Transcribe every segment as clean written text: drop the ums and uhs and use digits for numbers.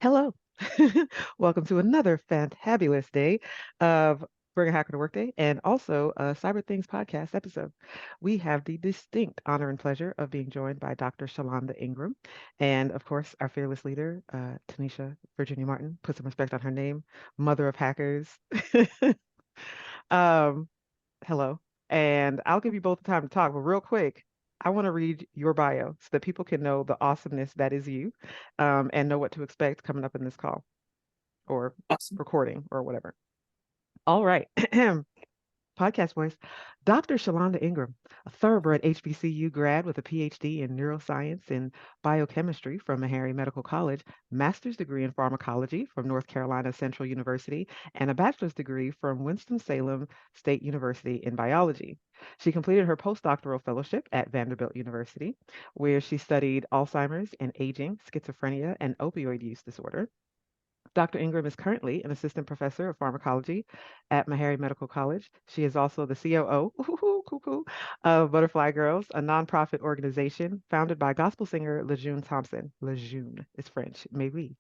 Hello. Welcome to another fantabulous day of Bring a Hacker to Work Day and also a Cyber Things podcast episode. We have the distinct honor and pleasure of being joined by Dr. Shalonda Ingram and, of course, our fearless leader, Tanisha Virginia Martin. Put some respect on her name, mother of hackers. um, Hello. And I'll give you both the time to talk, but real quick, I want to read your bio so that people can know the awesomeness that is you and know what to expect coming up in this call or Awesome. recording or whatever. All right. Podcast voice. Dr. Shalonda Ingram, a thoroughbred HBCU grad with a PhD in neuroscience and biochemistry from Meharry Medical College, master's degree in pharmacology from North Carolina Central University, and a bachelor's degree from Winston-Salem State University in biology. She completed her postdoctoral fellowship at Vanderbilt University, where she studied Alzheimer's and aging, schizophrenia, and opioid use disorder. Dr. Ingram is currently an assistant professor of pharmacology at Meharry Medical College. She is also the COO of Buttrfly Girls, a nonprofit organization founded by gospel singer Lejeune Thompson. Lejeune is French, mais oui.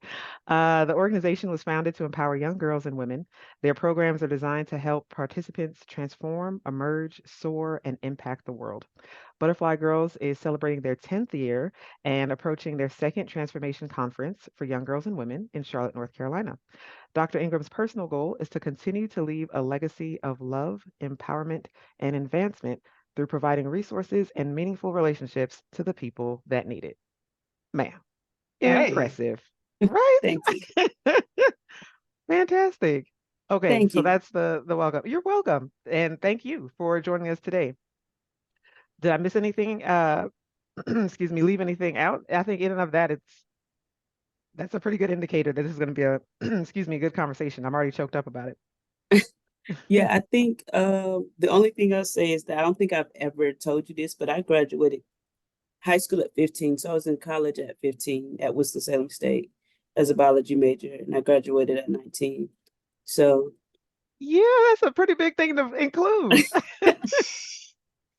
The organization was founded to empower young girls and women. Their programs are designed to help participants transform, emerge, soar, and impact the world. Butterfly Girls is celebrating their 10th year and approaching their second transformation conference for young girls and women in Charlotte, North Carolina. Dr. Ingram's personal goal is to continue to leave a legacy of love, empowerment, and advancement through providing resources and meaningful relationships to the people that need it. Man, Hey, impressive, right? Thank you. Fantastic. Okay, Thank so you. that's the welcome. You're welcome, and thank you for joining us today. Did I miss anything? Excuse me, leave anything out? I think in and of that, that's a pretty good indicator that this is going to be a excuse me, good conversation. I'm already choked up about it. Yeah, I think the only thing I'll say is that I don't think I've ever told you this, but I graduated high school at 15. So I was in college at 15 at Winston-Salem State as a biology major, and I graduated at 19. So, Yeah, that's a pretty big thing to include. like,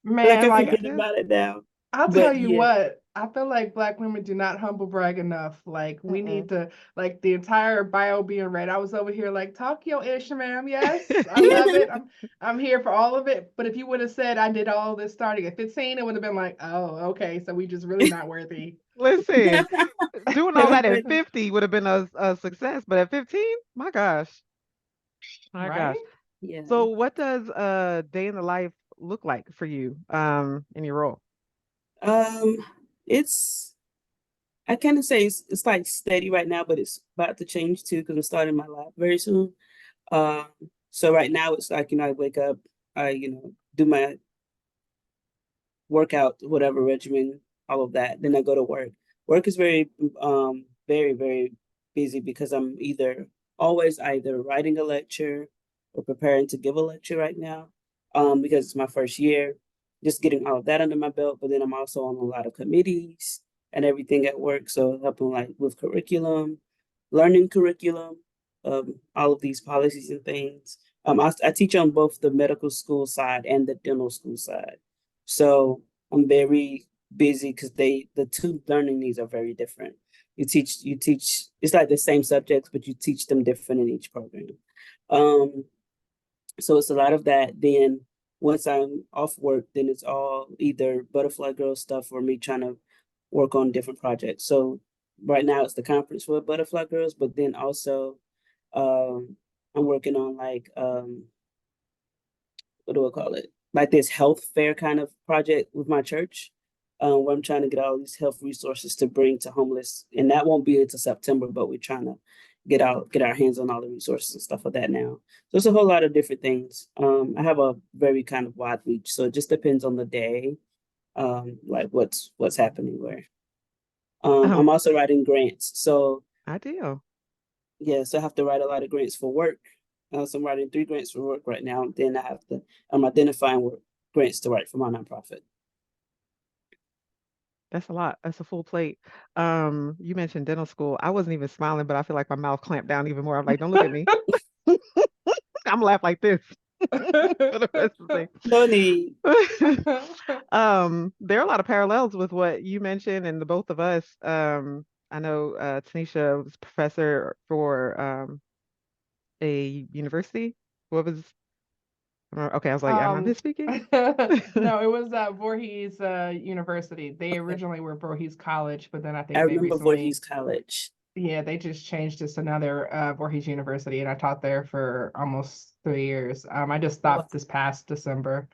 man, I like forget Goodness. about it now. I'll tell But you yeah, what, I feel like Black women do not humble brag enough. Like we Mm-mm. need to, like the entire bio being read. I was over here like, talk your ish, ma'am. Yes, I love it. I'm here for all of it. But if you would have said I did all this starting at 15, it would have been like, oh, okay, so we just really not worthy. Listen, doing all that at everybody, 50 would have been a success, but at 15, my gosh, my Right? gosh. yeah. So, what does a day in the life look like for you in your role? Um, it's I kind of say it's like steady right now, but it's about to change too because I'm starting my lab very soon. Um, so right now it's like, I wake up, I, do my workout, whatever regimen, all of that. Then I go to work. Work is very, very busy because I'm either writing a lecture or preparing to give a lecture right now. Because it's my first year, just getting all of that under my belt. But then I'm also on a lot of committees and everything at work. So helping like with curriculum, learning curriculum, all of these policies and things. I teach on both the medical school side and the dental school side. So I'm very busy because the two learning needs are very different. You teach it's like the same subjects, but you teach them different in each program. Um, so it's a lot of that. Then once I'm off work, then it's all either Butterfly Girl stuff or me trying to work on different projects. So right now it's the conference for Butterfly Girls, but then also I'm working on like what do I call it? Like this health fair kind of project with my church, where I'm trying to get all these health resources to bring to homeless, and that won't be until September. But we're trying to get our hands on all the resources and stuff like that now. So it's a whole lot of different things. I have a very kind of wide reach, so it just depends on the day, like what's happening where. I'm Um, also writing grants, so Ideal. yeah, so I have to write a lot of grants for work. So I'm writing 3 grants for work right now. Then I'm identifying work grants to write for my nonprofit. That's a lot. That's a full plate. You mentioned dental school. I wasn't even smiling, but I feel like my mouth clamped down even more. I'm like, don't look at me. I'm laugh like this for the rest of the No need. thing. There are a lot of parallels with what you mentioned and the both of us. I know Tanisha was professor for a university. What was okay, I was like, am I Um, misspeaking? no, it was Voorhees University. They originally were Voorhees College, but then I I think they remember recently, Voorhees College. yeah, they just changed it to another Voorhees University, and I taught there for almost 3 years. I just Wow. stopped this past December.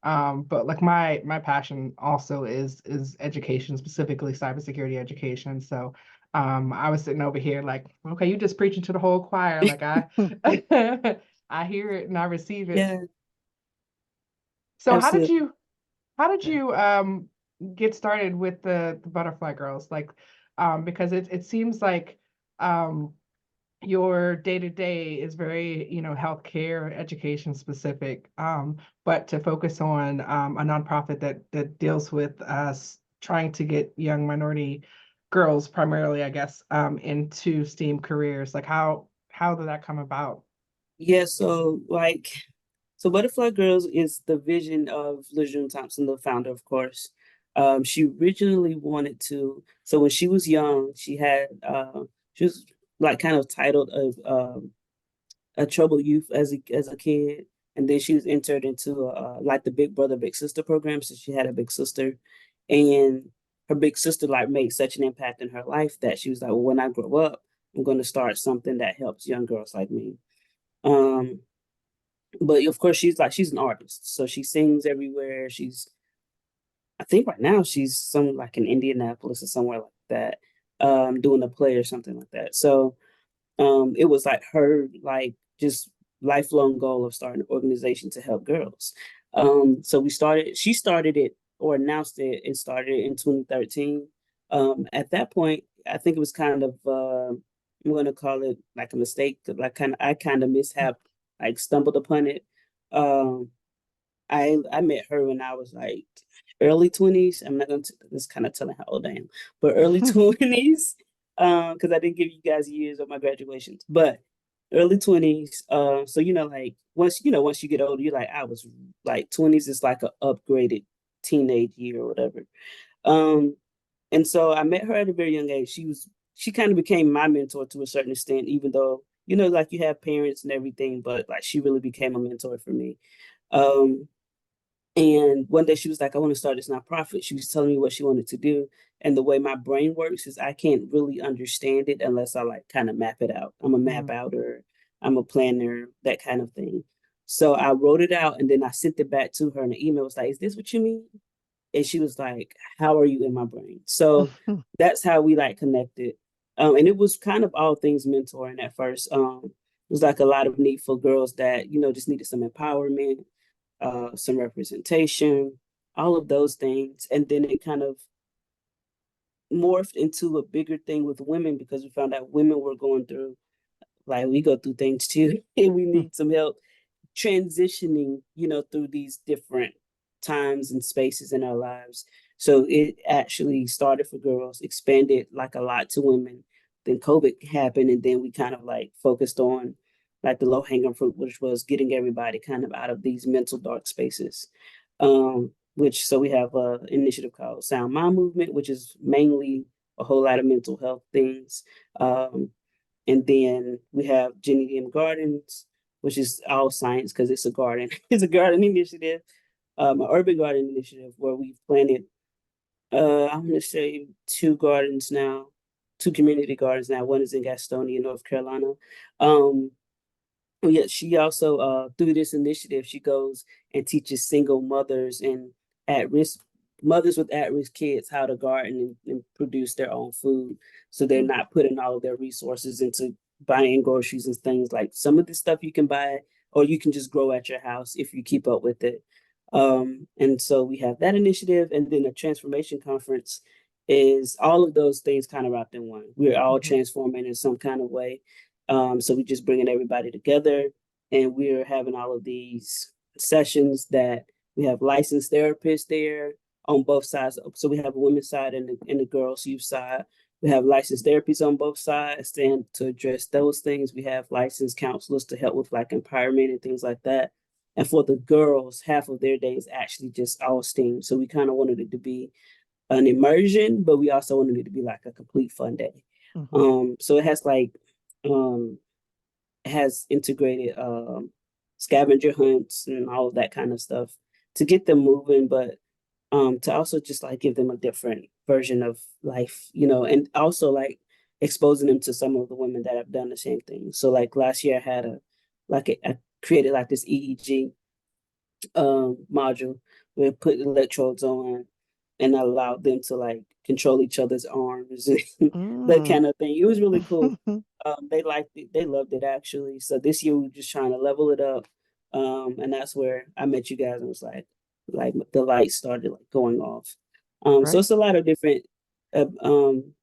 But like my passion also is education, specifically cybersecurity education. So I was sitting over here like, okay, you just preaching to the whole choir. Like I I hear it and I receive it. Yeah, So absolutely. how did you get started with the Butterfly Girls? Like because it seems like um your day to day is very, healthcare, education specific. But to focus on a nonprofit that deals with us trying to get young minority girls primarily, I guess, into STEAM careers. Like how did that come about? Yeah, so Butterfly Girls is the vision of LaJune Thompson, the founder, of course. She originally wanted to, so when she was young, she was like kind of titled a troubled youth as a kid, and then she was entered into like the Big Brother Big Sister program. So she had a big sister, and her big sister like made such an impact in her life that she was like, well, when I grow up, I'm going to start something that helps young girls like me. Um, but of course, she's an artist, so she sings everywhere. I think right now she's some like in Indianapolis or somewhere like that, doing a play or something like that. So it was like her like just lifelong goal of starting an organization to help girls. So she started it or announced it and started it in 2013. At that point, I think it was kind of I'm going to call it like a mistake, like I kind of mishap, like stumbled upon it. Um, I met her when I was like early 20s. I'm not going to, this kind of telling how old I am, but early 20s, because I didn't give you guys years of my graduations, but early 20s. So like once you get older, you're like I was like 20s is like a upgraded teenage year or whatever. Um, and so I met her at a very young age. She kind of became my mentor to a certain extent, even though like you have parents and everything, but like she really became a mentor for me. Um, and one day she was like, I want to start this nonprofit. She was telling me what she wanted to do. And the way my brain works is I can't really understand it unless I like kind of map it out. I'm a map Mm. outer, I'm a planner, that kind of thing. So I wrote it out and then I sent it back to her in the email. It was like, is this what you mean? And she was like, how are you in my brain? So that's how we like connected. And it was kind of all things mentoring at first. It was like a lot of need for girls that, just needed some empowerment, some representation, all of those things. And then it kind of morphed into a bigger thing with women because we found out women were going through, like, we go through things too, and we need some help transitioning, through these different times and spaces in our lives. So it actually started for girls, expanded like a lot to women. Then COVID happened, and then we kind of like focused on like the low hanging fruit, which was getting everybody kind of out of these mental dark spaces. Which so we have a initiative called Sound Mind Movement, which is mainly a whole lot of mental health things. Um, and then we have Jenny M Gardens, which is all science because it's a garden. It's a garden initiative, an urban garden initiative where we've planted, I'm going to say two gardens now, two community gardens now. One is in Gastonia, North Carolina. Um, yeah, she also through this initiative, she goes and teaches single mothers and at risk mothers with at risk kids how to garden and produce their own food, so they're not putting all of their resources into buying groceries and things. Like some of the stuff you can buy or you can just grow at your house if you keep up with it. And so we have that initiative, and then a transformation conference is all of those things kind of wrapped in one. We're all Mhm. transforming in some kind of way, so we're just bringing everybody together, and we're having all of these sessions that we have licensed therapists there on both sides. So we have a women's side and the girls' youth side. We have licensed therapists on both sides and to address those things. We have licensed counselors to help with like empowerment and things like that. And for the girls, half of their day is actually just all STEAM. So we kind of wanted it to be an immersion, but we also wanted it to be like a complete fun day. Hmm. So it has like um it has integrated scavenger hunts and all of that kind of stuff to get them moving, but to also just like give them a different version of life, and also like exposing them to some of the women that have done the same thing. So like last year I had I created like this EEG module where I put electrodes on and allowed them to like control each other's arms and that Mm. kind of thing. It was really cool. They liked it, they loved it actually. So this year we were just trying to level it up. And that's where I met you guys and was like the lights started like going off. So Right. it's a lot of different uh, um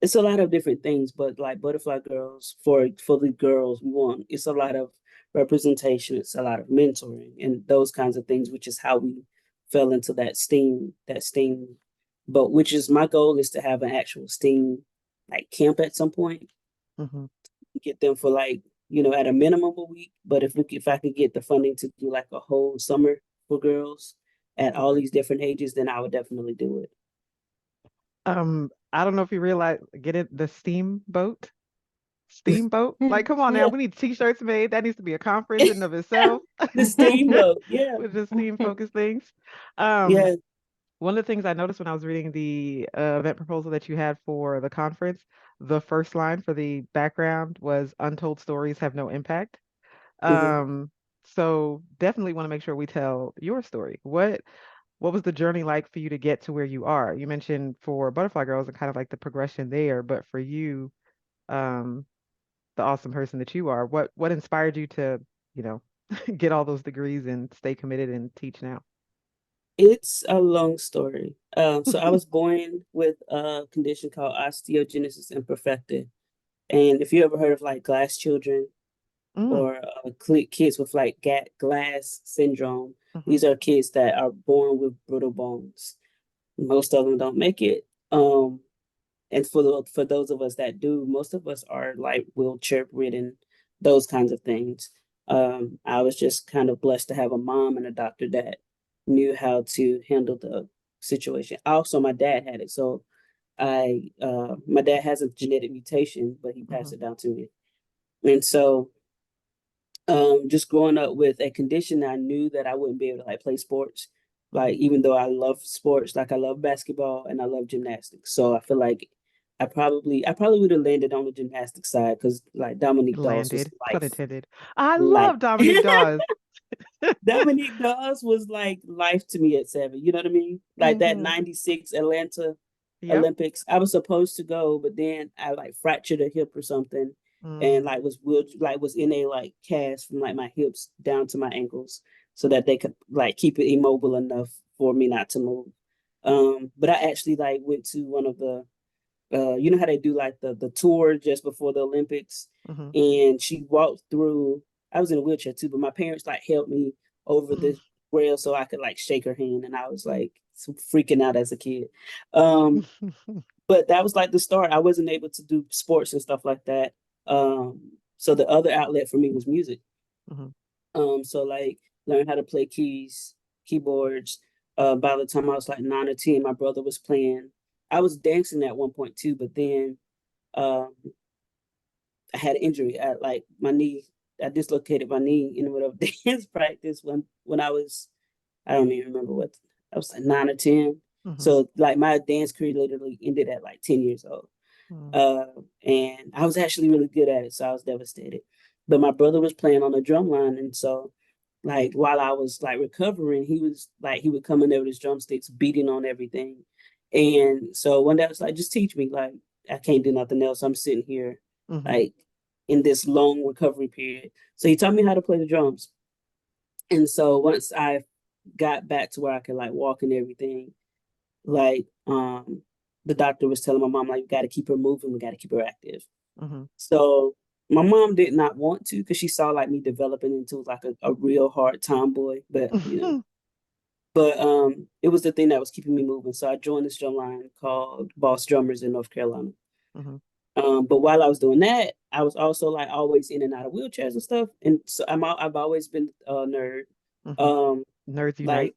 it's a lot of different things, but like Buttrfly Girls, for the girls, we want it's a lot of representation, it's a lot of mentoring and those kinds of things, which is how we fell into that STEAM. But which is my goal is to have an actual STEAM like camp at some point, Hmm. get them for like, at a minimum a week. But if I could get the funding to do like a whole summer for girls at all these different ages, then I would definitely do it. I don't know if you realize, get it, the steamboat. Steamboat? Like, come on now, Yeah, we need t-shirts made. That needs to be a conference in of itself the steamboat. Yeah, with the steam focused things. Um, yeah. One of the things I noticed when I was reading the event proposal that you had for the conference, the first line for the background was "Untold stories have no impact." Mhm. Um, so definitely want to make sure we tell your story. What was the journey like for you to get to where you are? You mentioned for Butterfly Girls and kind of like the progression there, but for you, um, the awesome person that you are, what inspired you to, you know, get all those degrees and stay committed and teach now? It's a long story. So I was born with a condition called osteogenesis imperfecta. And if you ever heard of like glass children Mm, or kids with like glass syndrome, hmm. these are kids that are born with brittle bones. Most of them don't make it. And for those of us that do, most of us are like wheelchair ridden, those kinds of things. I was just kind of blessed to have a mom and a doctor that knew how to handle the situation. Also, my dad had it, so my dad has a genetic mutation, but he Hmm. passed it down to me. And so, just growing up with a condition, I knew that I wouldn't be able to like play sports. Hmm. Like even though I love sports, like I love basketball and I love gymnastics, so I feel like I probably would have landed on the gymnastics side because like Dominique Dawes was Landed, pun intended. I life. love Dominique Dawes. Dominique Dawes was like life to me at 7. You know what I mean? Like that Hmm. '96 Atlanta Yep. Olympics. I was supposed to go, but then I like fractured a hip or something, and Mm, like was in a like cast from like my hips down to my ankles, so that they could like keep it immobile enough for me not to move. But I actually like went to one of the you know how they do like the tour just before the Olympics, hmm. and she walked through. I was in a wheelchair too, but my parents like helped me over the rail so I could like shake her hand, and I was like freaking out as a kid. Um, but that was like the start. I wasn't able to do sports and stuff like that. So the other outlet for me was music. Hmm. So like learn how to play keyboards. By the time I was like 9 or 10, my brother was playing. I was dancing at one point too, but then um, I had an injury at like my knee. I dislocated my knee in the middle of dance practice when I don't even remember what I was like 9 or 10. Hmm. So like my dance career literally ended at like 10 years old. Hmm. Uh, and I was actually really good at it, so I was devastated. But my brother was playing on the drum line, and so like while I was like recovering, he would come in there with his drumsticks, beating on everything. And so one day I was like, just teach me. Like I can't do nothing else. I'm sitting here Hmm. like in this long recovery period. So he taught me how to play the drums. And so once I got back to where I could like walk and everything, like the doctor was telling my mom like we got to keep her moving, we got to keep her active. Hmm. So my mom did not want to because she saw like me developing into like a real hard tomboy, but it was the thing that was keeping me moving. So I joined this drum line called Boss Drummers in North Carolina. Hmm. But while I was doing that, I was also like always in and out of wheelchairs and stuff. And so I've always been a nerd, Hmm. um, Nerds like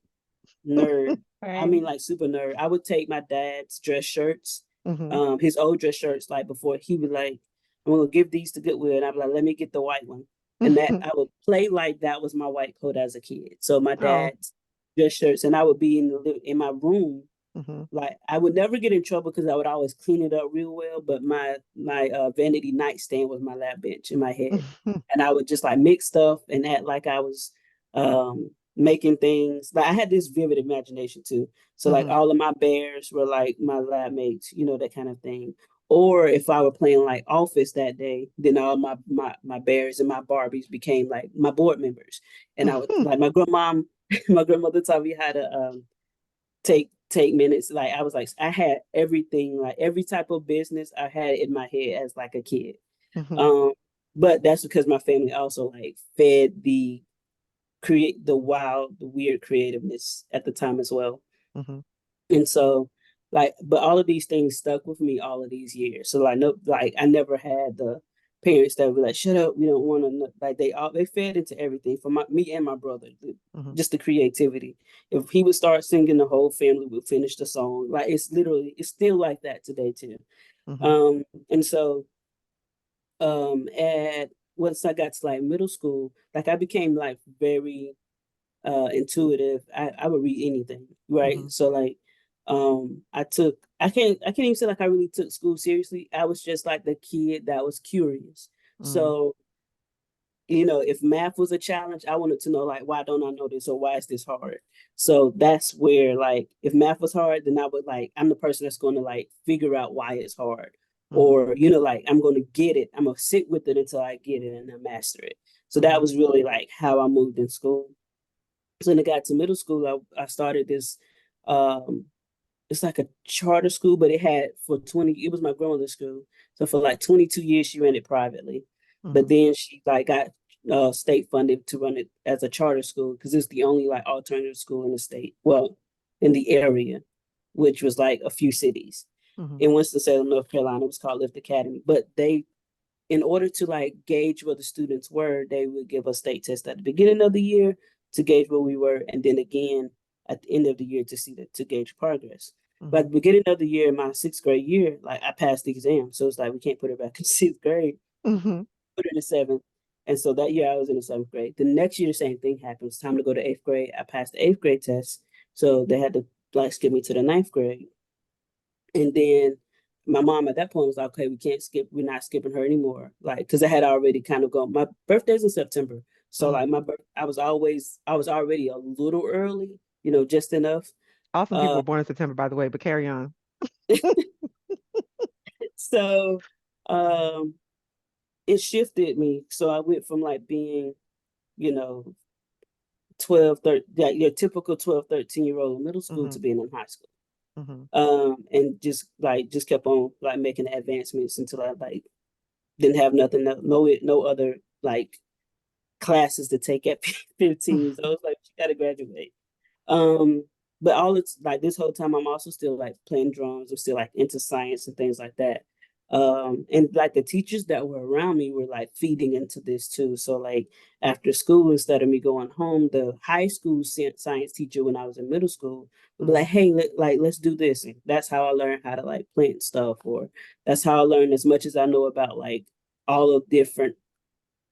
unite. nerd. I Same. mean, like super nerd. I would take my dad's dress shirts, Mhm. his old dress shirts, like before he would like, I'm gonna give these to Goodwill, and I'd be like, let me get the white one, and that I would play like that was my white coat as a kid. So my Oh. dad's dress shirts, and I would be in my room. Mhm. Like I would never get in trouble because I would always clean it up real well. But my vanity nightstand was my lap bench in my head, and I would just like mix stuff and act like I was making things. Like I had this vivid imagination too. So like Mhm. all of my bears were like my lab mates, that kind of thing. Or if I were playing like Office that day, then all my bears and my Barbies became like my board members. And I would like my grandmom, my grandmother taught me how to take minutes. Like I was like I had everything, like every type of business I had in my head as like a kid. Mhm. Um, but that's because my family also like fed the weird creativeness at the time as well. Mhm. And so like but all of these things stuck with me all of these years. So like no like I never had the parents that were like, shut up, we don't want to like they fed into everything for me and my brother, Mhm. just the creativity. If he would start singing, the whole family would finish the song. Like it's still like that today too. Mhm. And so at once I got to like middle school, like I became like very intuitive. I would read anything, right? Mhm. So like I can't even say like I really took school seriously. I was just like the kid that was curious. Mhm. So if math was a challenge, I wanted to know like why don't I know this or why is this hard? So that's where like if math was hard, then I would like I'm the person that's going to like figure out why it's hard. Mhm. Or like I'm going to get it. I'm going to sit with it until I get it and I master it. So that Mhm. was really like how I moved in school. So when I got to middle school, I started this um it's like a charter school, but it was my grandmother's school. So for like 22 years she ran it privately. But Mhm. then she like got state funded to run it as a charter school because it's the only like alternative school in the state. Well, in the area, which was like a few cities. Mhm. In Winston-Salem, North Carolina, it was called Lift Academy. But they in order to like gauge where the students were, they would give a state test at the beginning of the year to gauge where we were, and then again at the end of the year to gauge progress. But at Mhm. the beginning of the year, my sixth grade year, like I passed the exam, so it's like we can't put her back in sixth grade, Mhm. put her in the seventh. And so that year I was in the seventh grade. The next year, the same thing happens. Time to go to eighth grade. I passed the eighth grade test, so they had to like skip me to the ninth grade. And then my mom at that point was like, okay, we can't skip, we're not skipping her anymore. Like, because I had already kind of gone, my birthday's in September. So Mhm. like I was already a little early, just enough. Awesome people Uh were born in September, by the way, but carry on. so um it shifted me. So I went from like being, you know, 12, 13, like your typical 12, 13-year-old in middle school to Mhm. being in high school. Mhm. And just kept on like making advancements until I like didn't have nothing, no other like classes to take at 15. So I was like, you gotta graduate. Um, but all it's like this whole time I'm also still like playing drums. I'm still like into science and things like that. And like the teachers that were around me were like feeding into this too. So like after school, instead of me going home, the high school science teacher when I was in middle school would be like, Mhm. "Hey, let's do this." And that's how I learned how to like plant stuff, or that's how I learned as much as I know about like all of different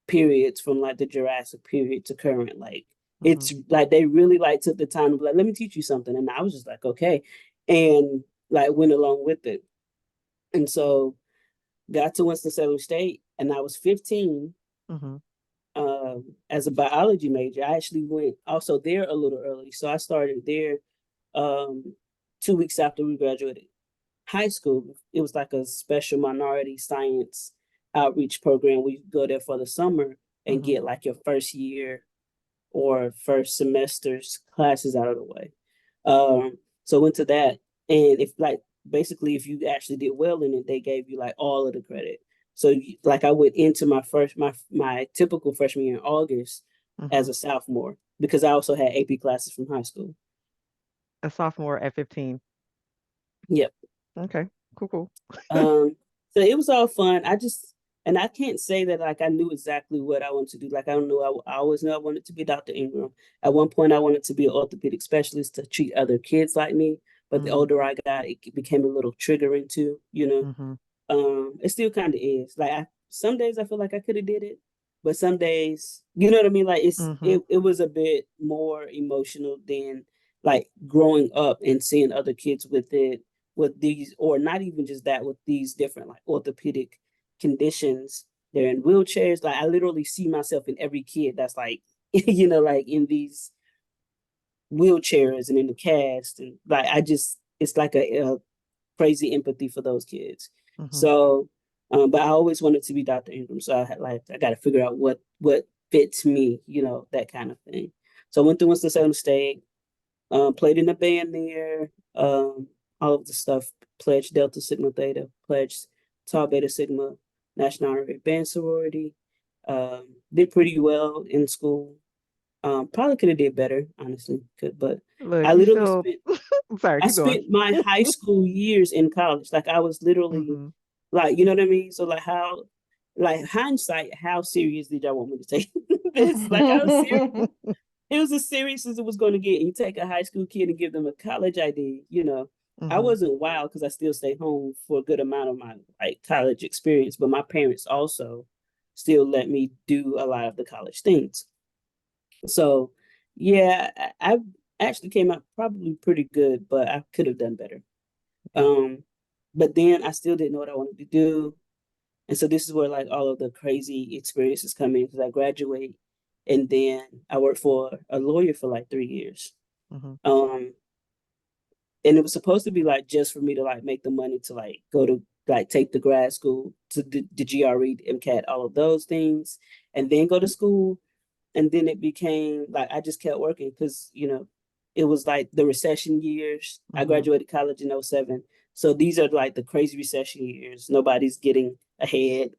periods from like the Jurassic period to current. Like Mhm. it's like they really like took the time to be like, let me teach you something. And I was just like, okay. And like went along with it. And so got to Winston-Salem State and I was 15 Mhm. as a biology major. I actually went also there a little early. So I started there 2 weeks after we graduated high school. It was like a special minority science outreach program. We go there for the summer and Mhm. get like your first year or first semester's classes out of the way. So went to that, and if like basically if you actually did well in it, they gave you like all of the credit. So like I went into my typical freshman year in August as Mhm. a sophomore because I also had AP classes from high school. A sophomore at 15. Yep. Okay. Cool. Cool. Um, so it was all fun. And I can't say that like I knew exactly what I wanted to do. Like I don't know. I always knew I wanted to be Dr. Ingram. At one point, I wanted to be an orthopedic specialist to treat other kids like me. But the Mm, older I got, it became a little triggering too. mm-hmm, It still kind of is. Like some days I feel like I could have did it, but some days, you know what I mean. Like mm-hmm, it was a bit more emotional than like growing up and seeing other kids with it, with these, or not even just that, with these different like orthopedic conditions. They're in wheelchairs. Like I literally see myself in every kid that's like, like in these wheelchairs and in the cast, and like it's like a crazy empathy for those kids. mm-hmm. So, but I always wanted to be Dr. Ingram. So I got to figure out what fits me, that kind of thing. So I went to Winston-Salem State, played in a band there, all of the stuff, pledged Delta Sigma Theta, pledged Tau Beta Sigma, National Honorary Band Sorority. Did pretty well in school. Probably could have did better, honestly. But I Look, you literally still. spent I'm sorry. I Keep going. spent my high school years in college. Like I was literally Mm-hmm. like, you know what I mean? So like hindsight, how serious did y'all want me to take this? Like how serious it was as serious as it was going to get. You take a high school kid and give them a college ID. I Mm-hmm. wasn't wild because I still stayed home for a good amount of my like college experience, but my parents also still let me do a lot of the college things. So yeah, I actually came out probably pretty good, but I could have done better. Yeah. But then I still didn't know what I wanted to do. And so this is where like all of the crazy experiences come in because I graduate and then I worked for a lawyer for like 3 years. Mm-hmm. Um, and it was supposed to be like just for me to like make the money to like go to like take the grad school to the GRE, MCAT, all of those things, and then go to school. And then it became like I just kept working because it was like the recession years. I Mm-hmm. graduated college in '07, so these are like the crazy recession years. Nobody's getting ahead.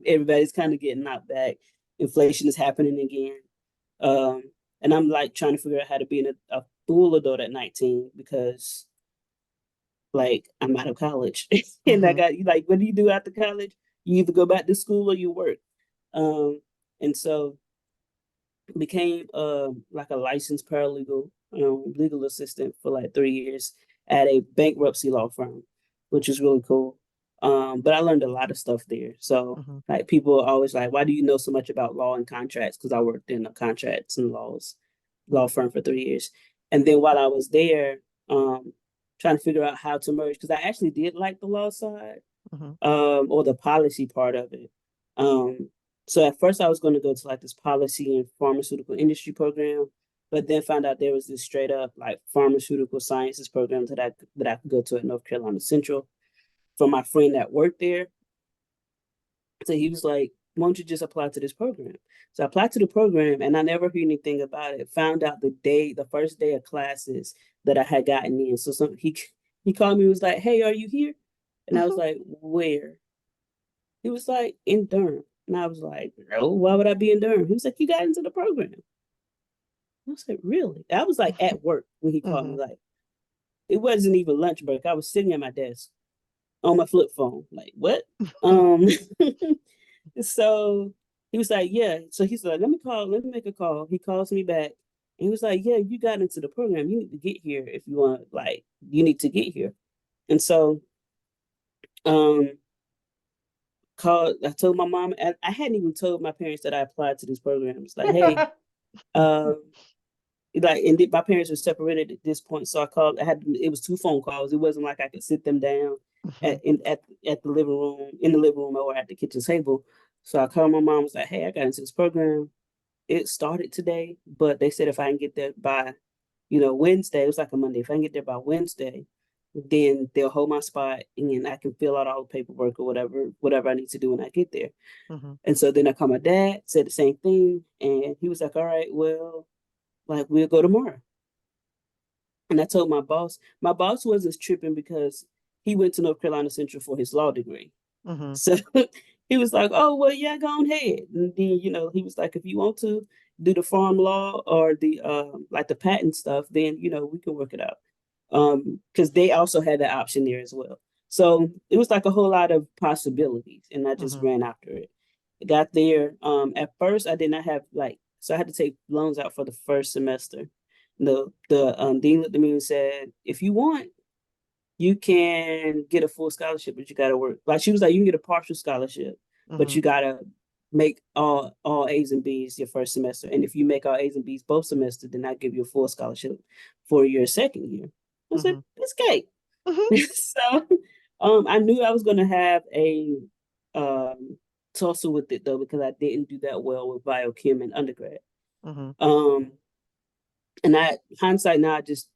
Everybody's kind of getting knocked back. Inflation is happening again. um and I'm like trying to figure out how to be a full adult at 19 because like I'm out of college. And I Mm-hmm. got like, what do you do after college? You either go back to school or you work. And so became like a licensed paralegal, legal assistant for like 3 years at a bankruptcy law firm, which is really cool. But I learned a lot of stuff there. So Mm-hmm. like people are always like, why do you know so much about law and contracts? Because I worked in the contracts and law firm for 3 years. And then while I was there, trying to figure out how to merge, because I actually did like the law side, Mm-hmm. or the policy part of it. Um, so at first I was going to go to like this policy and pharmaceutical industry program, but then found out there was this straight up like pharmaceutical sciences program that I could go to at North Carolina Central from my friend that worked there. So he was like, why don't you just apply to this program? So I applied to the program and I never heard anything about it. Found out the first day of classes that I had gotten in. So he called me, was like, hey, are you here? And I was like, where? He was like, in Durham. And I was like, no, why would I be in Durham? He was like, you got into the program. I was like, really? I was like at work when he called Mm-hmm. me. Like, it wasn't even lunch break. I was sitting at my desk on my flip phone. Like, what? Um, so he was like, yeah. So he's like, let me make a call. He calls me back. And he was like, yeah, you got into the program. You need to get here if you want, like, you need to get here. And so um I told my mom, I hadn't even told my parents that I applied to these programs. Like, hey, um, my parents were separated at this point, so it was two phone calls. It wasn't like I could sit them down Mm-hmm. at the living room, in the living room or at the kitchen table. So I called my mom, was like, hey, I got into this program. It started today, but they said if I can get there by, Wednesday, it was like a Monday. If I can get there by Wednesday, then they'll hold my spot and I can fill out all the paperwork or whatever I need to do when I get there. Mm-hmm. And so then I called my dad, said the same thing, and he was like, all right, well, like we'll go tomorrow. And I told my boss wasn't tripping because he went to North Carolina Central for his law degree. Mm-hmm. So he was like, oh, well, yeah, go on ahead. And then, he was like, if you want to do the farm law or the like the patent stuff, then, we can work it out. Because they also had that option there as well. So it was like a whole lot of possibilities, and I just Mm-hmm. ran after it. Got there. At first I did not have like, so I had to take loans out for the first semester. The dean looked at me and said, if you want, you can get a full scholarship, but you gotta work. Like she was like, you can get a partial scholarship, but Mm-hmm. you gotta make all A's and B's your first semester. And if you make all A's and B's both semesters, then I give you a full scholarship for your second year. I said, Mm-hmm. that's great. Mm-hmm. So I knew I was gonna have a um tussle with it though, because I didn't do that well with biochem in undergrad. Mm-hmm. Um and I hindsight now I just,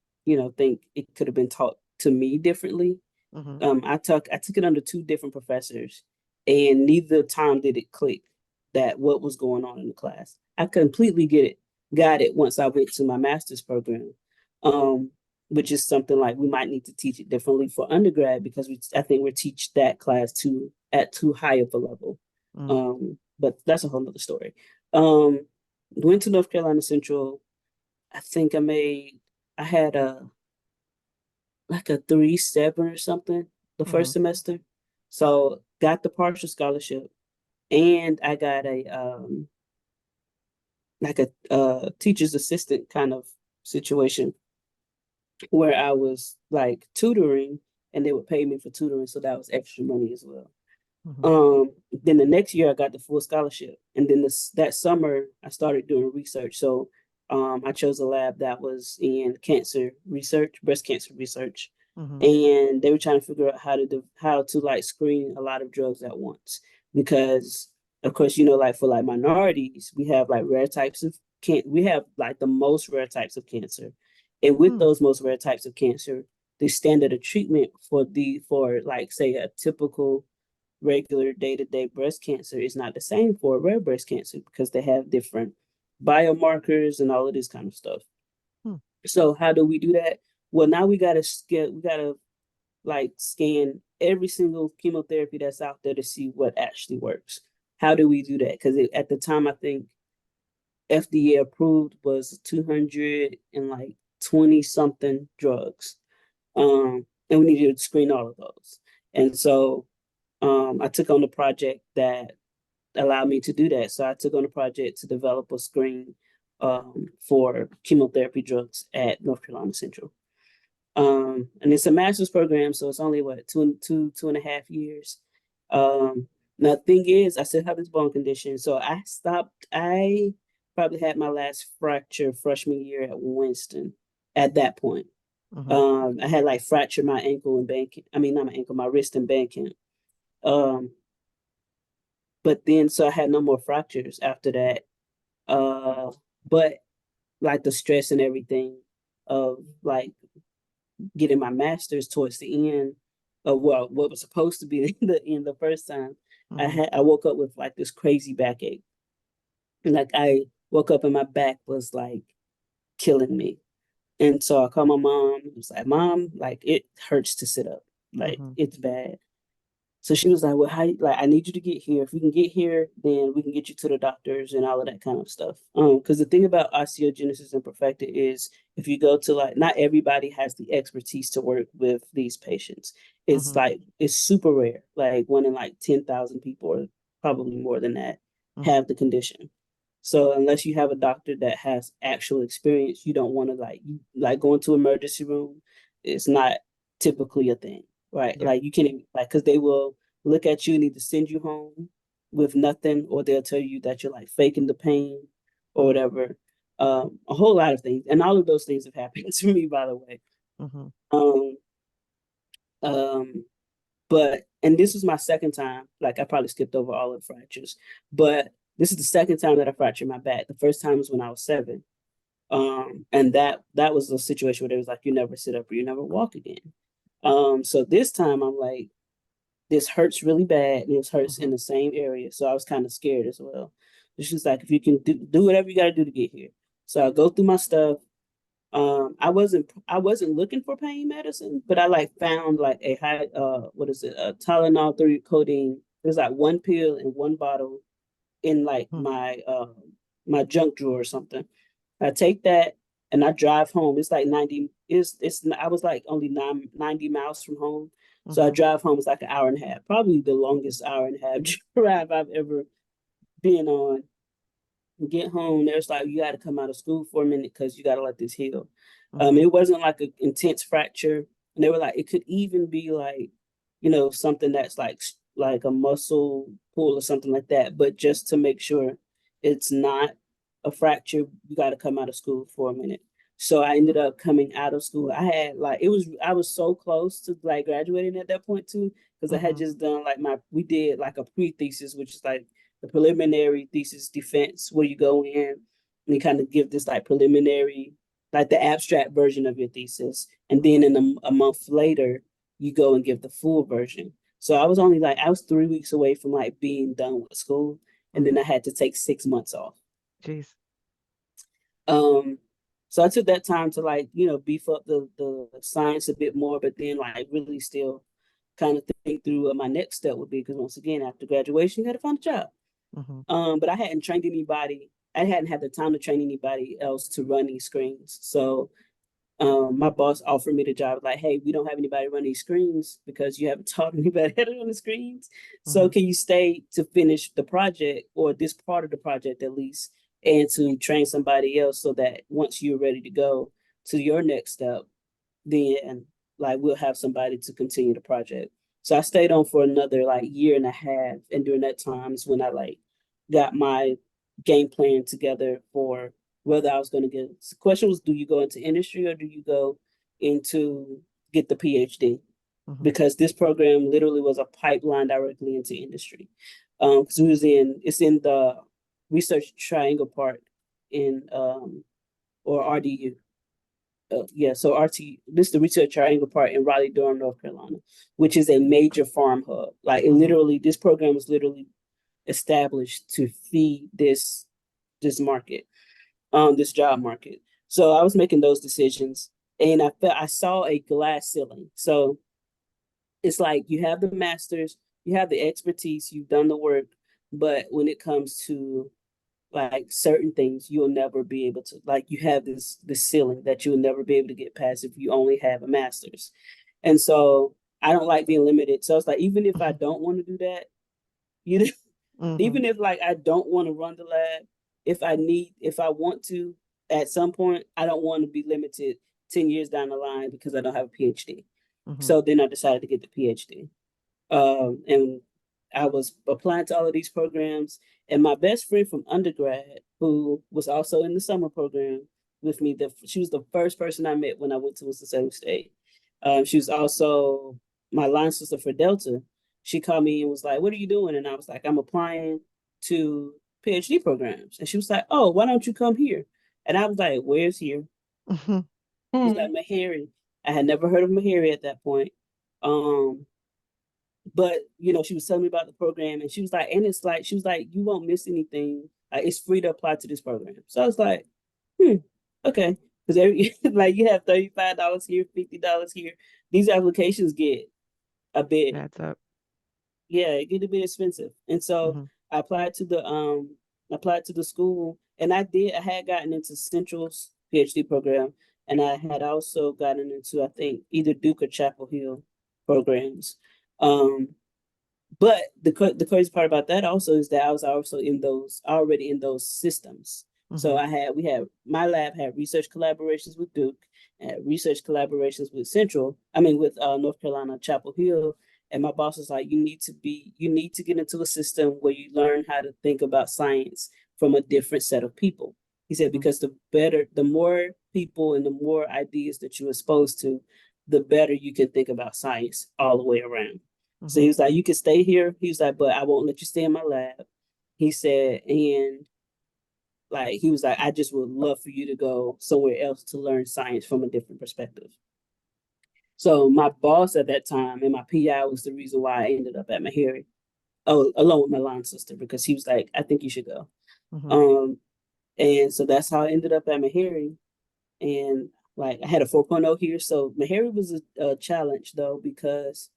think it could have been taught to me differently. Mm-hmm. I took it under two different professors, and neither time did it click that what was going on in the class. I completely got it once I went to my master's program, um, which is something like we might need to teach it differently for undergrad because I think we teach that class too at too high of a level. Mm-hmm. But that's a whole nother story. Um, Went to North Carolina Central. I think I had a like a 3.7 or something the Mm-hmm. first semester. So got the partial scholarship, and I got a like a teacher's assistant kind of situation where I was like tutoring, and they would pay me for tutoring, so that was extra money as well. Mm-hmm. Then the next year I got the full scholarship, and then that summer I started doing research. So I chose a lab that was in cancer research, breast cancer research, Mm-hmm. and they were trying to figure out how to like screen a lot of drugs at once, because of course like for like minorities we have like rare types of can we have like the most rare types of cancer, and with Mm-hmm. those most rare types of cancer, the standard of treatment for like say a typical regular day-to-day breast cancer is not the same for rare breast cancer because they have different biomarkers and all of this kind of stuff. So how do we do that? Well, now we gotta like scan every single chemotherapy that's out there to see what actually works. How do we do that? Because at the time I think FDA approved was 200 and like 20 something drugs. And we needed to screen all of those. And so I took on the project that allowed me to do that. So I took on a project to develop a screen for chemotherapy drugs at North Carolina Central. And it's a master's program, so it's only what 2.5 years. Um, Now the thing is, I still have this bone condition, so I stopped. I probably had my last fracture freshman year at Winston. At that point, Mm-hmm. I had like fractured my ankle and band. I mean, not my ankle, my wrist and band camp. Um, but then so I had no more fractures after that. Uh, but like the stress and everything of like getting my master's towards the end of what was supposed to be the end the first time, Mm-hmm. I woke up with like this crazy backache. Like I woke up and my back was like killing me. And so I called my mom. It was like, Mom, like it hurts to sit up. Like Mm-hmm. it's bad. So she was like, "Well, like I need you to get here. If we can get here, then we can get you to the doctors and all of that kind of stuff." Because the thing about osteogenesis imperfecta is if you go to like, not everybody has the expertise to work with these patients. It's Mm-hmm. like it's super rare. Like one in like 10,000 people, or probably more than that, Mm-hmm. have the condition. So unless you have a doctor that has actual experience, you don't want to like go into emergency room. It's not typically a thing, right? Yeah. Like you can't even, like, because they will look at you and either send you home with nothing, or they'll tell you that you're like faking the pain or Mm-hmm. whatever. A whole lot of things, and all of those things have happened to me, by the way. Mm-hmm. Um, um, but and this was my second time. Like I probably skipped over all of the fractures, but this is the second time that I fractured my back. The first time was when I was 7. And that was a situation where they was like, you never sit up or you never walk again. So this time I'm like, this hurts really bad, and it hurts Mm-hmm. in the same area. So I was kind of scared as well. It's just like, if you can do whatever you got to do to get here. So I go through my stuff. I wasn't looking for pain medicine, but I like found like a high what is it, a Tylenol 3 codeine. There's like one pill in one bottle in like my junk drawer or something. I take that and I drive home. It's like 90. It's I was like only 90 miles from home, so I Mm-hmm. drive home. It's like an hour and a half, probably the longest hour and a half drive I've ever being on. Get home, there's like, you got to come out of school for a minute because you got to let this heal. Mm-hmm. It wasn't like an intense fracture, and they were like, it could even be like, something that's like a muscle pull or something like that. But just to make sure it's not a fracture, you got to come out of school for a minute. So I ended up coming out of school. I was so close to like graduating at that point too, because I had Mm-hmm. just done we did like a pre-thesis, which is like the preliminary thesis defense, where you go in and you kind of give this like preliminary, like the abstract version of your thesis. And then in a month later, you go and give the full version. So I was 3 weeks away from like being done with school. And then Mm-hmm. I had to take 6 months off. Jeez. Um, so I took that time to like, beef up the science a bit more, but then like really still kind of think through what my next step would be. Because once again, after graduation, you got to find a job. Mm-hmm. But I hadn't trained anybody. I hadn't had the time to train anybody else to run these screens. So my boss offered me the job, like, hey, we don't have anybody run these screens because you haven't taught anybody how to run the screens. So Mm-hmm. can you stay to finish the project, or this part of the project at least, and to train somebody else so that once you're ready to go to your next step, then like we'll have somebody to continue the project. So I stayed on for another like year and a half, and during that time is when I like got my game plan together for whether I was going to get. The question was, do you go into industry or do you go into get the PhD? Mm-hmm. Because this program literally was a pipeline directly into industry. Because it's in the Research Triangle Park in or RDU, yeah, so this is the Research Triangle Park in Raleigh, Durham, North Carolina, which is a major farm hub. Like Mm-hmm. this program was literally established to feed this market, this job market. So I was making those decisions, and I saw a glass ceiling. So it's like you have the masters, you have the expertise, you've done the work, but when it comes to like certain things, you'll never be able to, like, you have this ceiling that you'll never be able to get past if you only have a master's. And so I don't like being limited. So it's like, even if I don't want to do that, you know, Mm-hmm. even if like I don't want to run the lab, if I want to at some point, I don't want to be limited 10 years down the line because I don't have a PhD. Mm-hmm. So then I decided to get the PhD. And I was applying to all of these programs. And my best friend from undergrad, who was also in the summer program with me, she was the first person I met when I went to Winston-Salem State. She was also my line sister for Delta. She called me and was like, "What are you doing?" And I was like, "I'm applying to PhD programs." And she was like, "Oh, why don't you come here?" And I was like, "Where's here?" Mm-hmm. It's like Hmm. Meharry. I had never heard of Meharry at that point. Um, but she was telling me about the program, and she was like, and it's like, she was like, you won't miss anything. Like, it's free to apply to this program. So I was like, okay, because every like you have $35 here, $50 here. These applications get a bit, Adds up. yeah, it get a bit expensive. And so Mm-hmm. I applied to the school, and I had gotten into Central's PhD program, and I had also gotten into, I think, either Duke or Chapel Hill programs. Um, But the crazy part about that also is that I was also already in those systems. So Mm-hmm. we had my lab had research collaborations with Duke, and research collaborations with with North Carolina Chapel Hill. And my boss was like, you need to get into a system where you learn how to think about science from a different set of people. He said, Mm-hmm. because the more people and the more ideas that you're exposed to, the better you can think about science all the way around. So he Mm-hmm. was like, you can stay here. He was like, but I won't let you stay in my lab. He said, and like, he was like, I just would love for you to go somewhere else to learn science from a different perspective. So my boss at that time and my PI was the reason why I ended up at Meharry, along with my line sister, because he was like, I think you should go. Mm-hmm. Um, and so that's how I ended up at Meharry. And like, I had a 4.0 here. So Meharry was a challenge though, because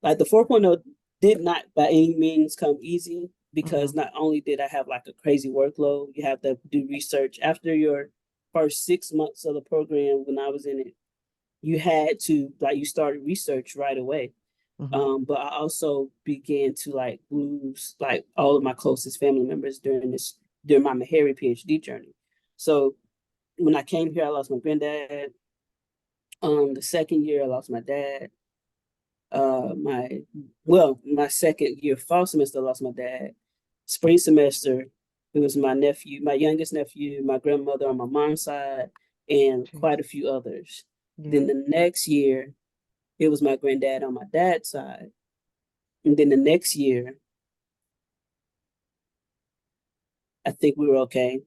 like the 4.0 did not by any means come easy, Mm-hmm. because not only did I have like a crazy workload, you have to do research after your first 6 months of the program. When I was in it, you had to, like, you started research right away. Mhm. But I also began to like lose like all of my closest family members during my Meharry PhD journey. So when I came here, I lost my granddad. The second year, I lost my dad. My second year fall semester, I lost my dad. Spring semester, it was my nephew, my youngest nephew, my grandmother on my mom's side, and Jeez. quite a few others. Yeah. Then the next year, it was my granddad on my dad's side. And then the next year, I think we were okay.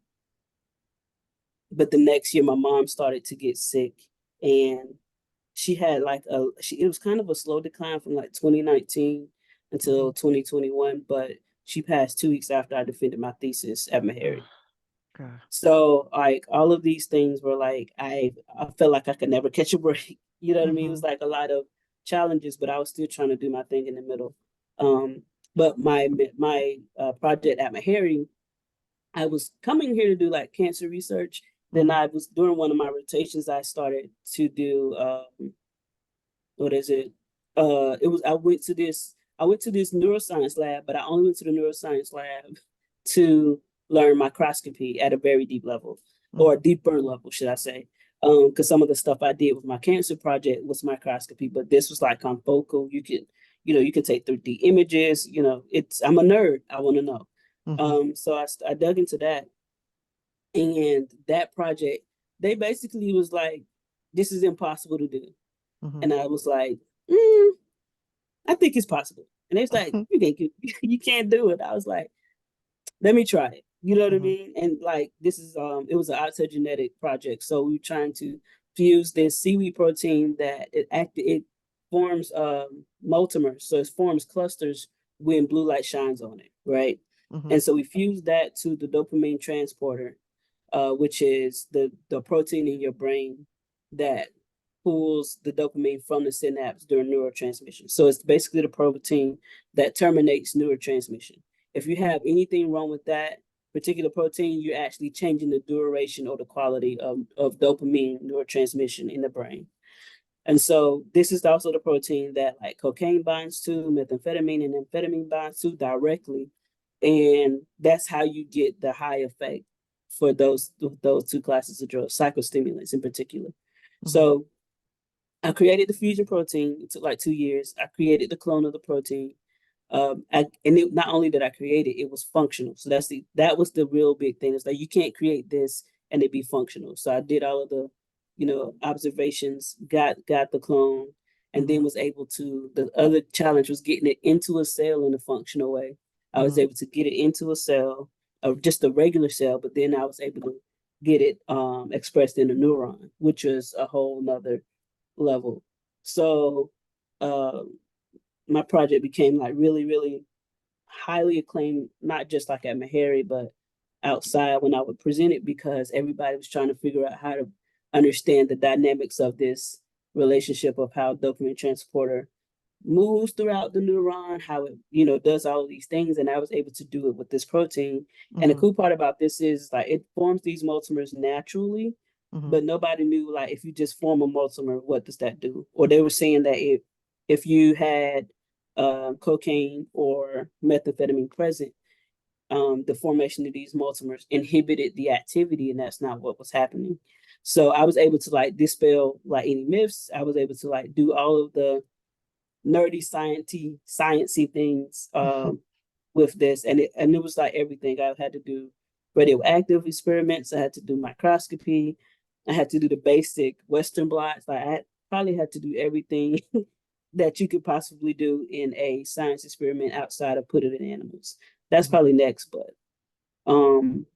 But the next year, my mom started to get sick, and she had like it was kind of a slow decline from like 2019 until Mhm. 2021, but she passed 2 weeks after I defended my thesis at Oh, Meharry. God. So like all of these things were like I felt like I could never catch a break. You know what I mean? It was Mhm. like a lot of challenges, but I was still trying to do my thing in the middle. Um, but my project at Meharry, I was coming here to do like cancer research. Then Mhm. I was during one of my rotations, I started to do what is it? It was I went to this neuroscience lab, but I only went to the neuroscience lab to learn microscopy at a very deep level, or a Mhm. deeper level, should I say? Because some of the stuff I did with my cancer project was microscopy, but this was like confocal. You can take 3D images. I'm a nerd. I want to know. Mhm. So I dug into that, and that project, they basically was like, "This is impossible to do," Mhm. and I was like, mm, I think it's possible. And it's like, Mhm. you can't do it. I was like, let me try it. You know what I Mhm. mean? And like it was an optogenetic project. So we are trying to fuse this seaweed protein that it forms multimers. So it forms clusters when blue light shines on it, right? Mhm. And so we fuse that to the dopamine transporter, which is the protein in your brain that pulls the dopamine from the synapse during neurotransmission. So it's basically the protein that terminates neurotransmission. If you have anything wrong with that particular protein, you're actually changing the duration or the quality of dopamine neurotransmission in the brain. And so this is also the protein that like cocaine binds to, methamphetamine and amphetamine binds to directly. And that's how you get the high effect for those two classes of drugs, psychostimulants in particular. Mhm. So I created the fusion protein. It took like 2 years. I created the clone of the protein. Not only did I create it, it was functional. So that was the real big thing. It's like you can't create this and it be functional. So I did all of the, observations, got the clone, and then Mhm. was able to. The other challenge was getting it into a cell in a functional way. I was Mhm. able to get it into a cell, of just a regular cell, but then I was able to get it expressed in a neuron, which was a whole nother level. So um, my project became like really, really highly acclaimed, not just like at Meharry, but outside when I would present it because everybody was trying to figure out how to understand the dynamics of this relationship of how dopamine transporter moves throughout the neuron, how it, does all of these things. And I was able to do it with this protein. And the Mhm. cool part about this is like it forms these multimers naturally, Mhm. but nobody knew like if you just form a multimer, what does that do? Or they were saying that if you had cocaine or methamphetamine present, the formation of these multimers inhibited the activity, and that's not what was happening. So I was able to like dispel like any myths. I was able to like do all of the nerdy sciencey things with this, and it was like everything. I had to do radioactive experiments. I had to do microscopy. I had to do the basic Western blots. Like probably had to do everything that you could possibly do in a science experiment outside of put it in animals. That's Mhm. probably next, but um,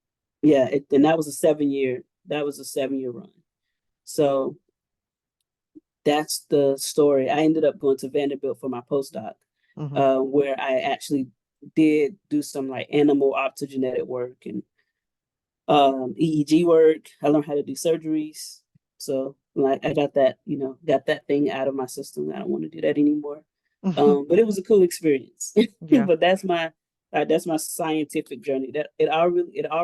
yeah, and that was a 7 year. That was a 7 year run. So that's the story. I ended up going to Vanderbilt for my postdoc, Mhm. where I actually did do some like animal optogenetic work and EEG work. I learned how to do surgeries. So like I got that thing out of my system. I don't want to do that anymore. Mhm. But it was a cool experience. Yeah. But that's my scientific journey. That it all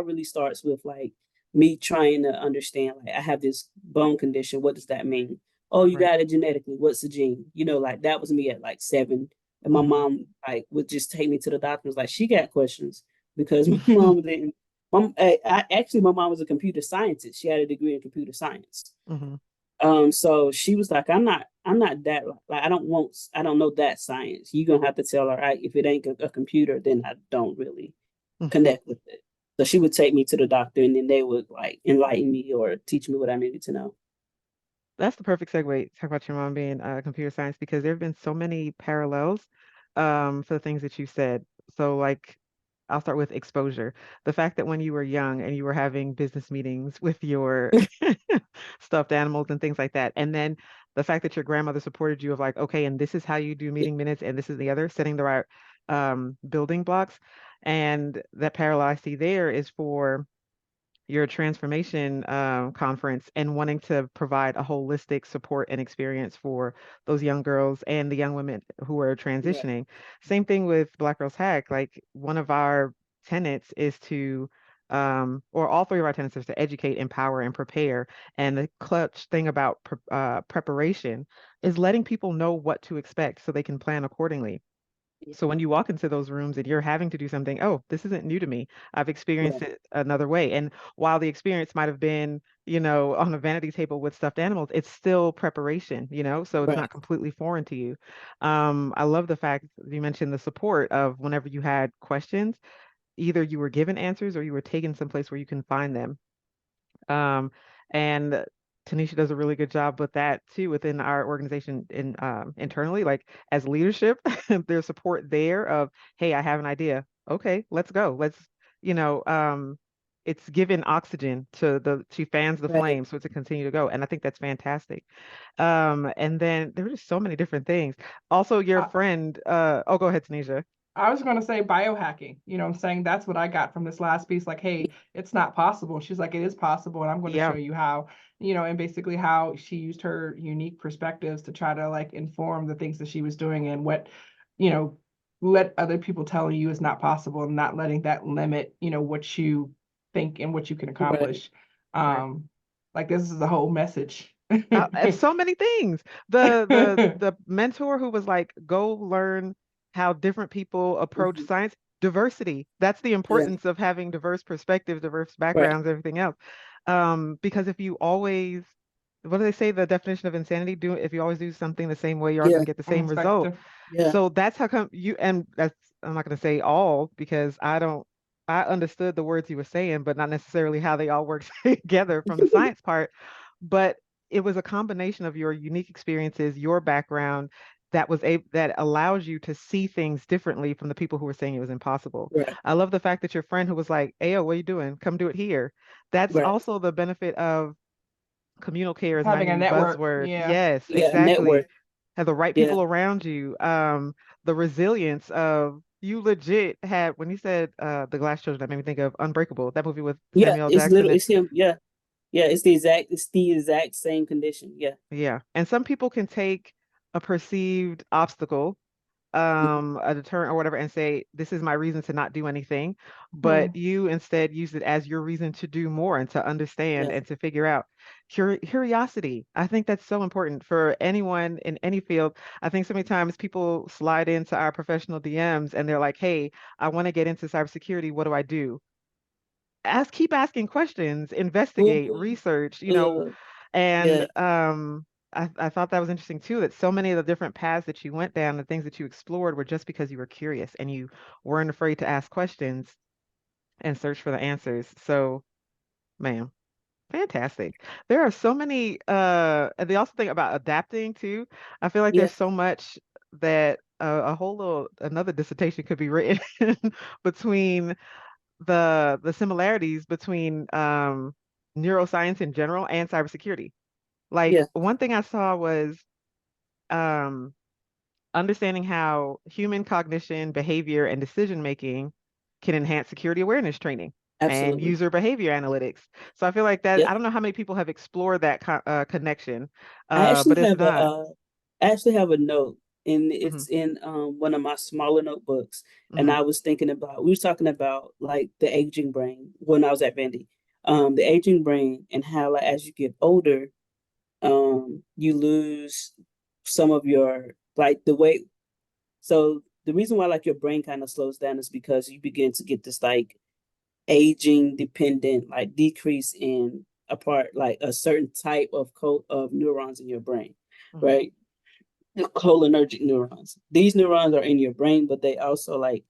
really starts with like me trying to understand like I have this bone condition. What does that mean? oh, you Right. got it genetically. What's the gene? You know, like that was me at like 7. And my Hmm. mom like would just take me to the doctor. Was like, she got questions because my mom didn't. Actually, my mom was a computer scientist. She had a degree in computer science. Hmm. So she was like, I'm not that like I don't know that science. You're gonna have to tell her, right, if it ain't a computer, then I don't really Hmm. connect with it. So she would take me to the doctor, and then they would like enlighten me or teach me what I needed to know. That's the perfect segue. Talk about your mom being computer science because there have been so many parallels for the things that you said. So, like, I'll start with exposure. The fact that when you were young and you were having business meetings with your stuffed animals and things like that, and then the fact that your grandmother supported you of like, okay, and this is how you do meeting minutes, and this is the other, setting the right building blocks. And that parallel I see there is for your transformation conference and wanting to provide a holistic support and experience for those young girls and the young women who are Right. transitioning. Same thing with Black Girls Hack. Like one of our tenets is to, or all three of our tenets is to educate, empower, and prepare. And the clutch thing about preparation is letting people know what to expect so they can plan accordingly. So when you walk into those rooms and you're having to do something, oh, this isn't new to me. I've experienced Right. it another way. And while the experience might have been, on a vanity table with stuffed animals, it's still preparation, so it's Right. not completely foreign to you. I love the fact you mentioned the support of whenever you had questions, either you were given answers or you were taken someplace where you can find them. And Tanisha does a really good job with that too within our organization internally, like as leadership, there's support there of, hey, I have an idea. Okay, let's go. You know, um, it's given oxygen to she fans the Right. flame so to continue to go. And I think that's fantastic. And then there were just so many different things. Also, your I, friend, oh, go ahead, Tanisha. I was going to say biohacking. I'm saying that's what I got from this last piece. Like, hey, it's not possible. She's like, it is possible, and I'm going to show Yeah, you how. And basically how she used her unique perspectives to try to like inform the things that she was doing and what, you know, let other people tell you is not possible and not letting that limit, what you think and what you can Right. accomplish. right. Like this is the whole message. It's so many things. The mentor who was like, go learn how different people approach Mhm. science. Diversity. That's the Yeah. importance of having diverse perspectives, diverse Right. backgrounds, everything else. Because if you always, what do they say? The definition of insanity: do if you always do something the same way, you are going Yeah. to get the same result. Inspector. Yeah. So that's how come you, and that's, I'm not going to say all because I don't. I understood the words you were saying, but not necessarily how they all work together from the science part. But it was a combination of your unique experiences, your background that allows you to see things differently from the people who were saying it was impossible. Right. I love the fact that your friend who was like, "Ayo, what are you doing? Come do it here." That's Right. also the benefit of communal care is my Having a new network. buzzword. Yeah. Yes, Yeah. exactly. Network. Have the right Yeah. people around you. The resilience of you legit had when you said the glass children, that made me think of Unbreakable, that movie with Yeah. Samuel L. It's Jackson. little. It's him. Yeah. Yeah. It's the exact same condition. Yeah. Yeah. And some people can take a perceived obstacle, Mhm. a deterrent or whatever, and say, this is my reason to not do anything. Hmm. But you instead use it as your reason to do more and to understand Yeah. and to figure out. Curiosity. I think that's so important for anyone in any field. I think so many times people slide into our professional DMs and they're like, hey, I want to get into cybersecurity. What do I do? Keep asking questions, investigate, Mhm. research, Uh, and yeah. I thought that was interesting too, that so many of the different paths that you went down, the things that you explored were just because you were curious and you weren't afraid to ask questions and search for the answers. So, man, fantastic. There are so many and the also thing about adapting too. I feel like Yeah. there's so much that a whole little another dissertation could be written between the similarities between neuroscience in general and cybersecurity. Like Yeah. one thing I saw was um, understanding how human cognition, behavior, and decision making can enhance security awareness training and Absolutely. user behavior analytics. So I feel like that, Yeah. I don't know how many people have explored that connection, I actually but if have a not, I actually have a note, and mhm, it's in one of my smaller notebooks. And mhm, I was thinking about we was talking about like the aging brain when I was at Vandy. The aging brain and how like as you get older, you lose some of your like the way. So the reason why like your brain kind of slows down is because you begin to get this like aging dependent like decrease in a part like a certain type of neurons in your brain, Mm-hmm. right? The cholinergic neurons. These neurons are in your brain, but they also like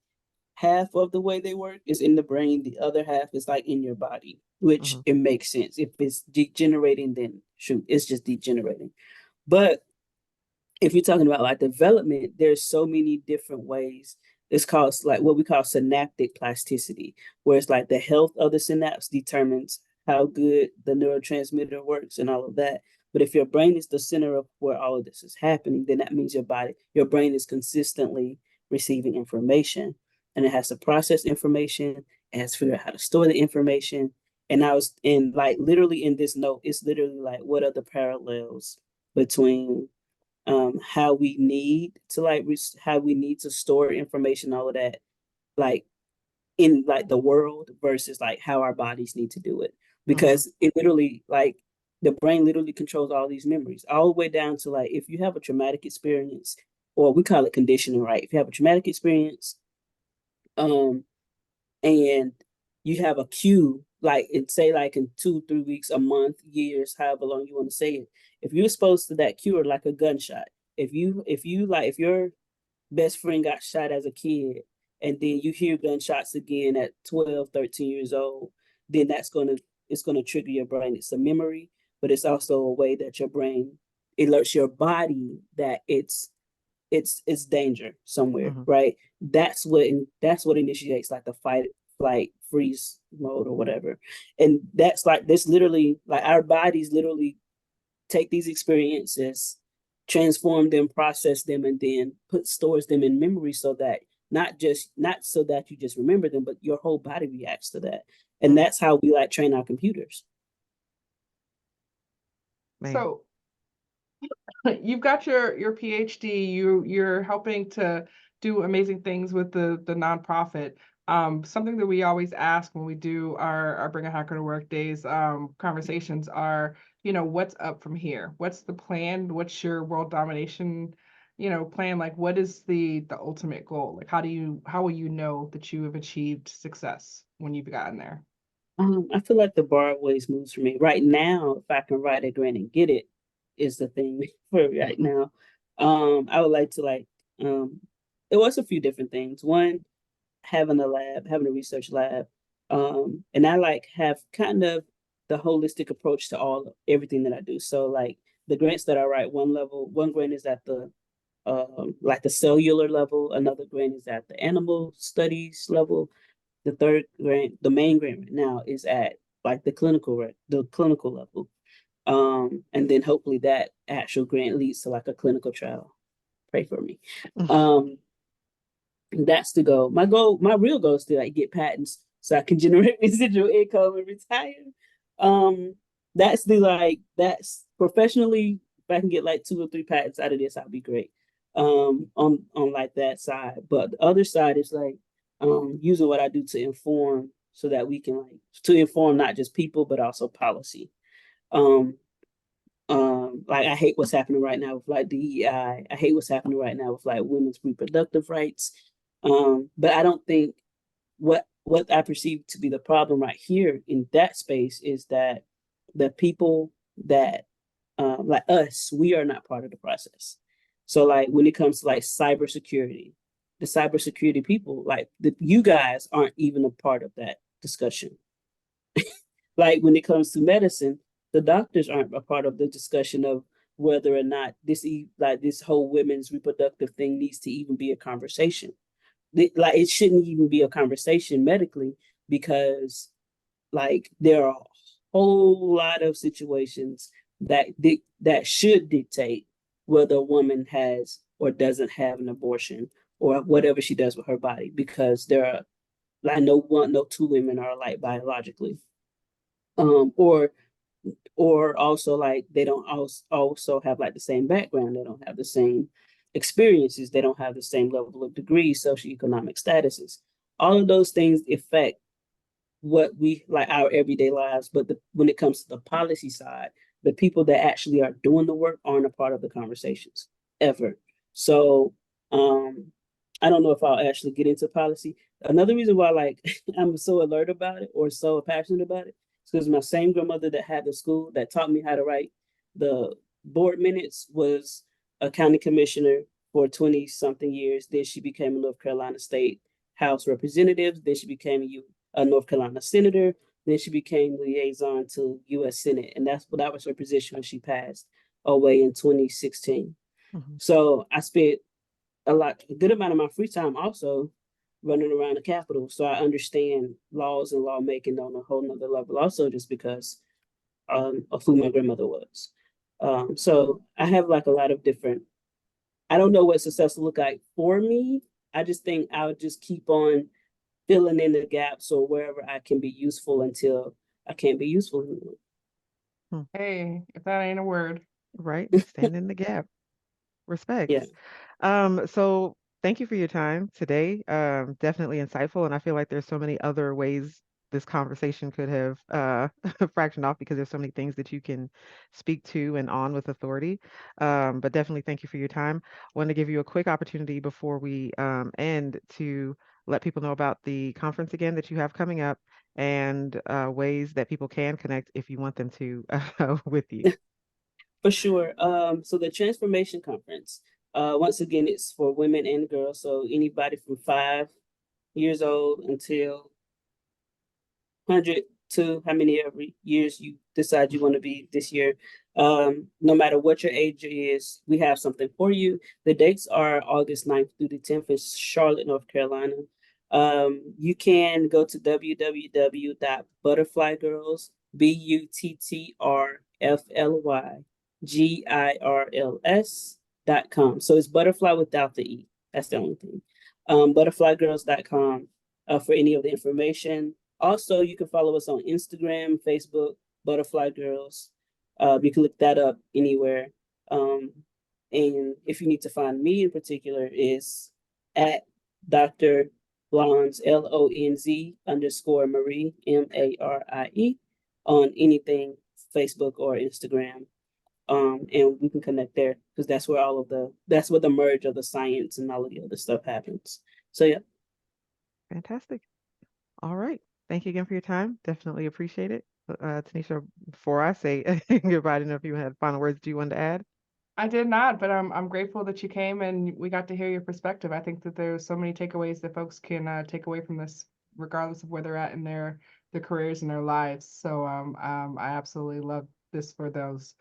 half of the way they work is in the brain, the other half is like in your body, which Mm-hmm. it makes sense. If it's degenerating, then shoot, it's just degenerating. But if you're talking about like development, there's so many different ways. It's called like what we call synaptic plasticity, where it's like the health of the synapse determines how good the neurotransmitter works and all of that. But if your brain is the center of where all of this is happening, then that means your brain is consistently receiving information, and it has to process information, it has to figure out how to store the information. And I was in like literally in this note, it's literally like what are the parallels between how we need to like how we need to store information, all of that, like in like the world versus like how our bodies need to do it, Mm-hmm. because it literally like the brain literally controls all these memories, all the way down to like if you have a traumatic experience, or we call it conditioning, right? If you have a traumatic experience, um, and you have a cue, like in say like in 2 3 weeks, a month, years, however long you want to say it, if you're exposed to that cue, or like a gunshot, if you like if your best friend got shot as a kid, and then you hear gunshots again at 12 13 years old, then it's going to trigger your brain. It's a memory, but it's also a way that your brain alerts your body that it's danger somewhere, Mm-hmm. right? That's what initiates like the fight, flight, freeze mode or whatever. And that's like this literally like our bodies literally take these experiences, transform them, process them, and then put stores them in memory, so that not so that you just remember them, but your whole body reacts to that. And Mm-hmm. that's how we like train our computers. Man. So you've got your PhD. You're helping to do amazing things with the nonprofit. Something that we always ask when we do our Bring a Hacker to Work days conversations are, what's up from here? What's the plan? What's your world domination, plan? Like, what is the ultimate goal? Like, how will you know that you have achieved success when you've gotten there? I feel like the bar always moves for me. Right now, if I can write a grant and get it, is the thing for right now. I would like to like it was a few different things. One, having a research lab. And I like have kind of the holistic approach to everything that I do. So like the grants that I write, one grant is at the like the cellular level, another grant is at the animal studies level, the third grant, the main grant right now is at like the clinical level. And then hopefully that actual grant leads to like a clinical trial. Pray for me. Um, that's the goal. My real goal is to like get patents so I can generate residual income and retire. Um, that's professionally. If I can get like 2 or 3 patents out of this, I'll be great. On like that side, but the other side is like using what I do to inform, so that we can like to inform not just people but also policy. Um, like I hate what's happening right now with like DEI. I hate what's happening right now with like women's reproductive rights. But I don't think what I perceive to be the problem right here in that space is that the people that like us, we are not part of the process. So like when it comes to like cybersecurity, the cybersecurity people, like you guys aren't even a part of that discussion. Like when it comes to medicine, the doctors aren't a part of the discussion of whether or not like this whole women's reproductive thing needs to even be a conversation. Like it shouldn't even be a conversation medically, because like there are a whole lot of situations that should dictate whether a woman has or doesn't have an abortion, or whatever she does with her body, because there are like no two women are alike biologically. Or also like they don't also have like the same background, they don't have the same experiences, they don't have the same level of degrees, socioeconomic statuses. All of those things affect what we like our everyday lives. But when it comes to the policy side, the people that actually are doing the work aren't a part of the conversations ever. So I don't know if I'll actually get into policy. Another reason why like I'm so alert about it or so passionate about it is because my same grandmother that had the school that taught me how to write the board minutes was a county commissioner for 20 something years. Then she became a North Carolina State House Representative. Then she became a North Carolina Senator. Then she became liaison to U.S. Senate, and that was her position when she passed away in 2016. Mhm. So I spent a good amount of my free time also running around the Capitol. So I understand laws and lawmaking on a whole nother level, also just because of who my grandmother was. So I have like a lot of different. I don't know what success will look like for me. I just think I'll just keep on filling in the gaps or wherever I can be useful until I can't be useful anymore. Hmm. Hey, if that ain't a word. Right. Stand in the gap. Respect. Yeah, So thank you for your time today. Definitely insightful, and I feel like there's so many other ways this conversation could have fractioned off because there's so many things that you can speak to and on with authority. But definitely thank you for your time. Want to give you a quick opportunity before we end to let people know about the conference again that you have coming up and ways that people can connect if you want them to with you. for sure. So the Transformation Conference, once again, it's for women and girls. So anybody from 5 years old until 100 to how many every years you decide you want to be this year. No matter what your age is, we have something for you. The dates are August 9th through the 10th in Charlotte, North Carolina. You can go to www.butterflygirls, BUTTRFLYGIRLS.com. So it's butterfly without the E. That's the only thing. Butterflygirls.com for any of the information. Also, you can follow us on Instagram, Facebook, Butterfly Girls. You can look that up anywhere. Um, and if you need to find me in particular, is at Dr. Blondes, LONZ_Marie, MARIE, on anything, Facebook or Instagram. And we can connect there because that's where the merge of the science and all of the other stuff happens. So yeah, Fantastic. All right. Thank you again for your time. Definitely appreciate it. Tanisha, before I say goodbye, I don't know if you had final words that you wanted to add. I did not, but I'm grateful that you came and we got to hear your perspective. I think that there's so many takeaways that folks can take away from this, regardless of where they're at in their careers and their lives. So I absolutely love this for those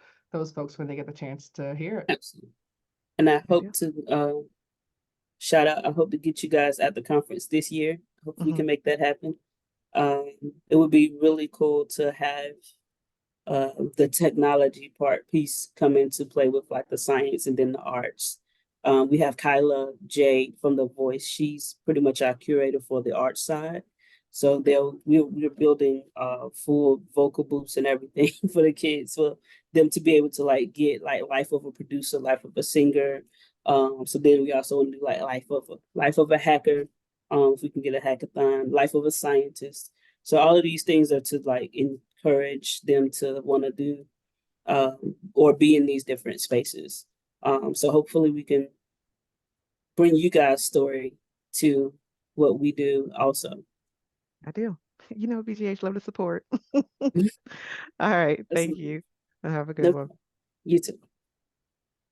folks when they get the chance to hear it. absolutely. And I Good hope deal. to shout out. I hope to get you guys at the conference this year. Hopefully, we Hmm. can make that happen. It would be really cool to have the technology part piece come into play with like the science and then the arts. We have Kyla Jade from The Voice. She's pretty much our curator for the art side. So we're building full vocal booths and everything for the kids for them to be able to like get like life of a producer, life of a singer. So then we also want to do like life of a hacker. If we can get a hackathon, life of a scientist. So all of these things are to like encourage them to want to do or be in these different spaces. So hopefully we can bring you guys story to what we do also. I do. You know, BGH, love the support. All right. Thank Absolutely. you. And have a good No, one. you too.